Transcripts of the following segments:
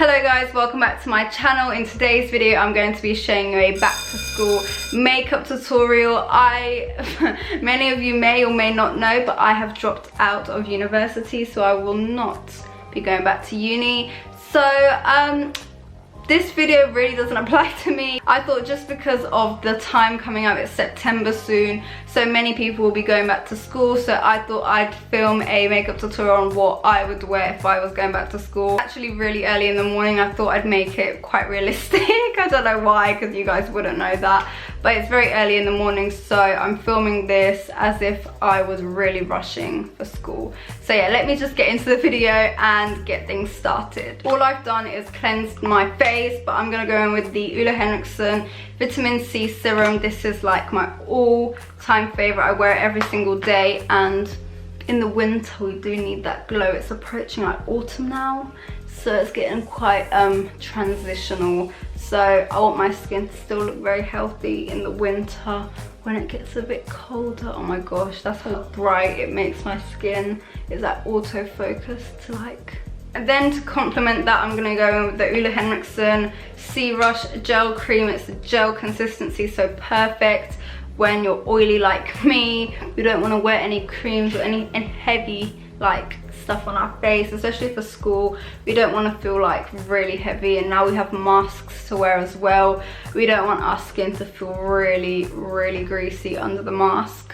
Hello guys, welcome back to my channel. In today's video I'm going to be showing you a back to school makeup tutorial. Many of you may or may not know, but I have dropped out of university, so I will not be going back to uni. So this video really doesn't apply to me. I thought just because of the time coming up, it's September soon, so many people will be going back to school, so I thought I'd film a makeup tutorial on what I would wear if I was going back to school. Actually really early in the morning. I thought I'd make it quite realistic. I don't know why, because you guys wouldn't know that, but it's very early in the morning, so I'm filming this as if I was really rushing for school. So yeah, let me just get into the video and get things started. All I've done is cleansed my face, but I'm gonna go in with the Ole Henriksen Vitamin C Serum. This is like my all-time favorite. I wear it every single day, and in the winter we do need that glow. It's approaching like autumn now, so it's getting quite transitional. So I want my skin to still look very healthy in the winter when it gets a bit colder. Oh my gosh, that's how bright it makes my skin. It's like autofocus to like. And then to complement that, I'm gonna go in with the Ole Henriksen C Rush Gel Cream. It's a gel consistency, so perfect when you're oily like me. We don't want to wear any creams or any heavy like stuff on our face, especially for school. We don't want to feel like really heavy, and now we have masks to wear as well. We don't want our skin to feel really greasy under the mask.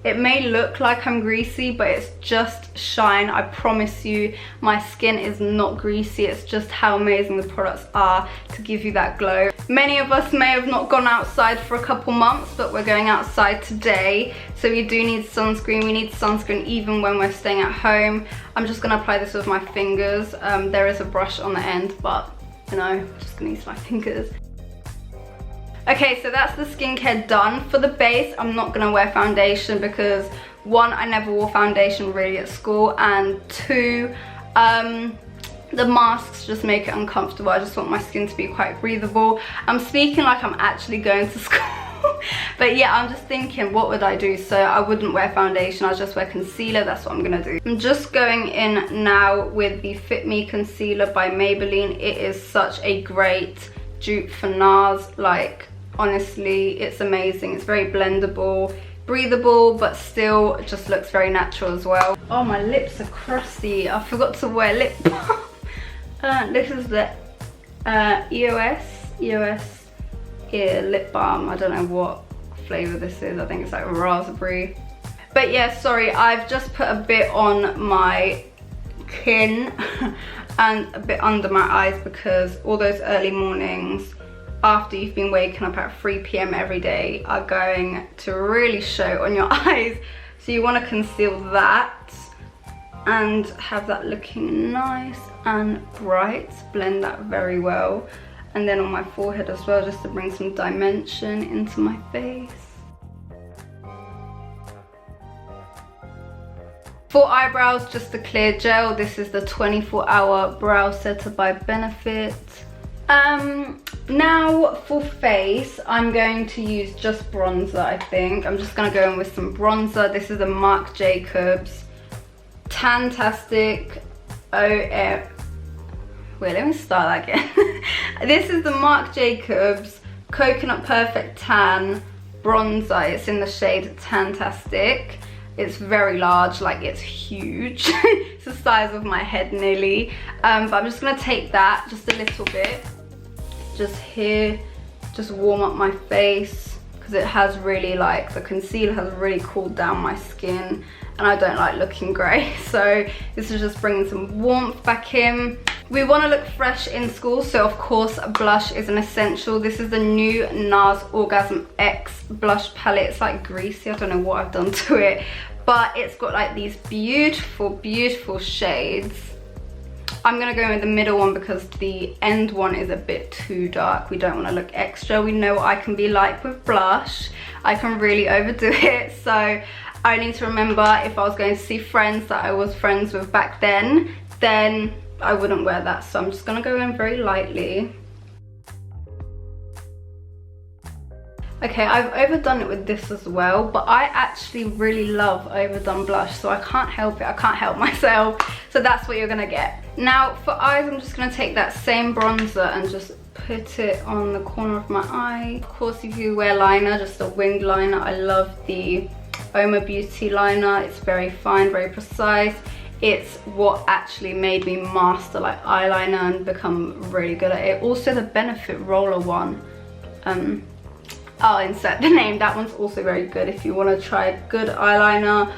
It may look like I'm greasy, but it's just shine. I promise you, my skin is not greasy. It's just how amazing the products are to give you that glow. Many of us may have not gone outside for a couple months, but we're going outside today. So we do need sunscreen. We need sunscreen even when we're staying at home. I'm just gonna apply this with my fingers. There is a brush on the end, but you know, I'm just gonna use my fingers. Okay, so that's the skincare done. For the base, I'm not gonna wear foundation because one, I never wore foundation really at school, and two, the masks just make it uncomfortable. I just want my skin to be quite breathable. I'm speaking like I'm actually going to school, but yeah, I'm just thinking, what would I do? So I wouldn't wear foundation, I'll just wear concealer. That's what I'm gonna do. I'm just going in now with the Fit Me Concealer by Maybelline. It is such a great dupe for NARS. Like, honestly, it's amazing. It's very blendable, breathable, but still just looks very natural as well. Oh, my lips are crusty. I forgot to wear lip balm. This is the EOS ear lip balm. I don't know what flavor this is. I think it's like raspberry. But yeah, sorry, I've just put a bit on my chin and a bit under my eyes, because all those early mornings after you've been waking up at 3 PM every day are going to really show on your eyes. So you want to conceal that and have that looking nice and bright. Blend that very well. And then on my forehead as well, just to bring some dimension into my face. For eyebrows, just a clear gel. This is the 24-hour brow setter by Benefit. Now for face, I'm going to use just bronzer. I think I'm just gonna go in with some bronzer. This is a Marc Jacobs Tantastic Wait, let me start that again. This is the Marc Jacobs Coconut Perfect Tan bronzer. It's in the shade Tantastic. It's very large, like it's huge. It's the size of my head nearly. But I'm just gonna take that just a little bit, just here, just warm up my face, because it has really, like, the concealer has really cooled down my skin, and I don't like looking grey. So this is just bringing some warmth back in. We want to look fresh in school, so of course blush is an essential. This is the new NARS Orgasm X blush palette. It's like greasy, I don't know what I've done to it, but it's got like these beautiful shades. I'm gonna go in with the middle one because the end one is a bit too dark. We don't want to look extra. We know what I can be like with blush. I can really overdo it, so I need to remember, if I was going to see friends that I was friends with back then I wouldn't wear that. So I'm just gonna go in very lightly. Okay, I've overdone it with this as well, but I actually really love overdone blush, so I can't help it. I can't help myself. So that's what you're gonna get. Now for eyes, I'm just gonna take that same bronzer and just put it on the corner of my eye. Of course, if you wear liner, just a winged liner, I love the OMA Beauty liner. It's very fine, very precise. It's what actually made me master like eyeliner and become really good at it. Also the Benefit roller one, I'll insert the name. That one's also very good if you want to try a good eyeliner.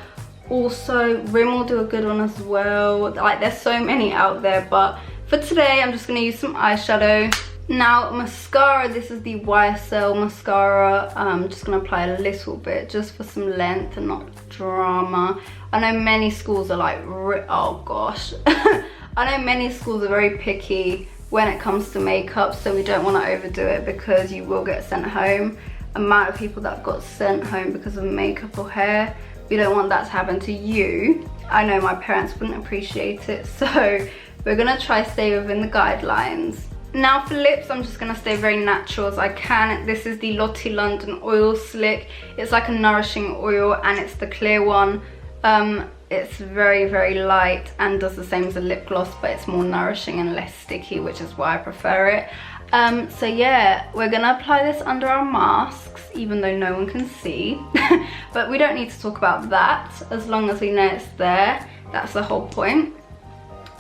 Also RIMMEL do a good one as well. Like there's so many out there, but for today I'm just going to use some eyeshadow. Now mascara, this is the YSL mascara. I'm just going to apply a little bit just for some length and not drama. I know many schools are like, oh gosh. I know many schools are very picky when it comes to makeup, so we don't want to overdo it because you will get sent home. Amount of people that got sent home because of makeup or hair, we don't want that to happen to you. I know my parents wouldn't appreciate it, so we're gonna try stay within the guidelines. Now for lips, I'm just gonna stay very natural as I can. This is the Lottie London Oil Slick. It's like a nourishing oil and it's the clear one. It's very, very light and does the same as a lip gloss, but it's more nourishing and less sticky, which is why I prefer it. So yeah, we're gonna apply this under our masks, even though no one can see. But we don't need to talk about that, as long as we know it's there. That's the whole point.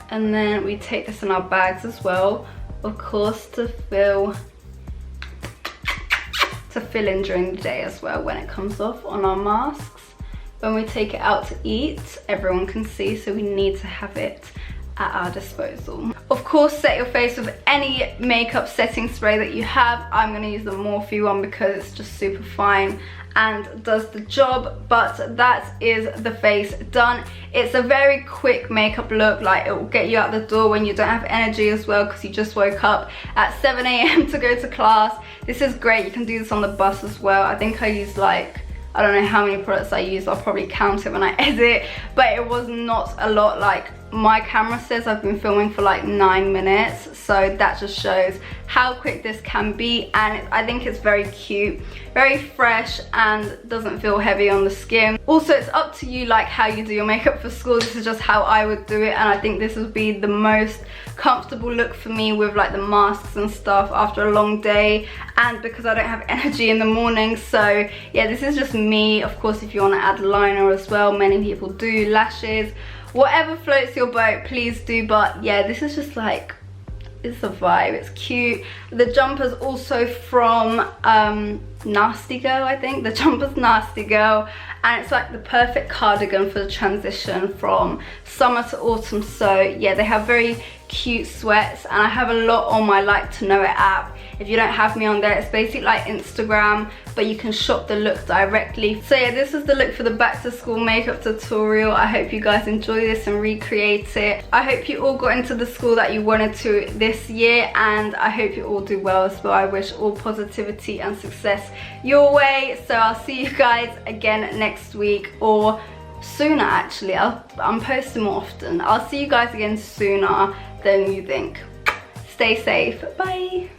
And then we take this in our bags as well, of course, to fill in during the day as well when it comes off on our masks. When we take it out to eat, everyone can see, so we need to have it at our disposal. Of course, set your face with any makeup setting spray that you have. I'm going to use the Morphe one because it's just super fine and does the job. But that is the face done. It's a very quick makeup look, like it will get you out the door when you don't have energy as well because you just woke up at 7 AM to go to class. This is great. You can do this on the bus as well. I think I used like, I don't know how many products I used. I'll probably count it when I edit, but it was not a lot. Like my camera says I've been filming for like 9 minutes, so that just shows how quick this can be. And I think it's very cute, very fresh, and doesn't feel heavy on the skin. Also, it's up to you like how you do your makeup for school. This is just how I would do it, and I think this would be the most comfortable look for me with like the masks and stuff after a long day, and because I don't have energy in the morning. So yeah, this is just me. Of course, if you want to add liner as well, many people do, lashes, whatever floats your boat, please do. But yeah, this is just like, it's a vibe. It's cute. The jumper's also from Nasty Girl, I think. The jumper's Nasty Girl, and it's like the perfect cardigan for the transition from summer to autumn. So yeah, they have very cute sweats, and I have a lot on my Like to Know It app. If you don't have me on there, it's basically like Instagram, but you can shop the look directly. So yeah, this is the look for the back to school makeup tutorial. I hope you guys enjoy this and recreate it. I hope you all got into the school that you wanted to this year, and I hope you all do well as well. I wish all positivity and success your way. So I'll see you guys again next week, or sooner actually. I'm posting more often. I'll see you guys again sooner than you think. Stay safe. Bye.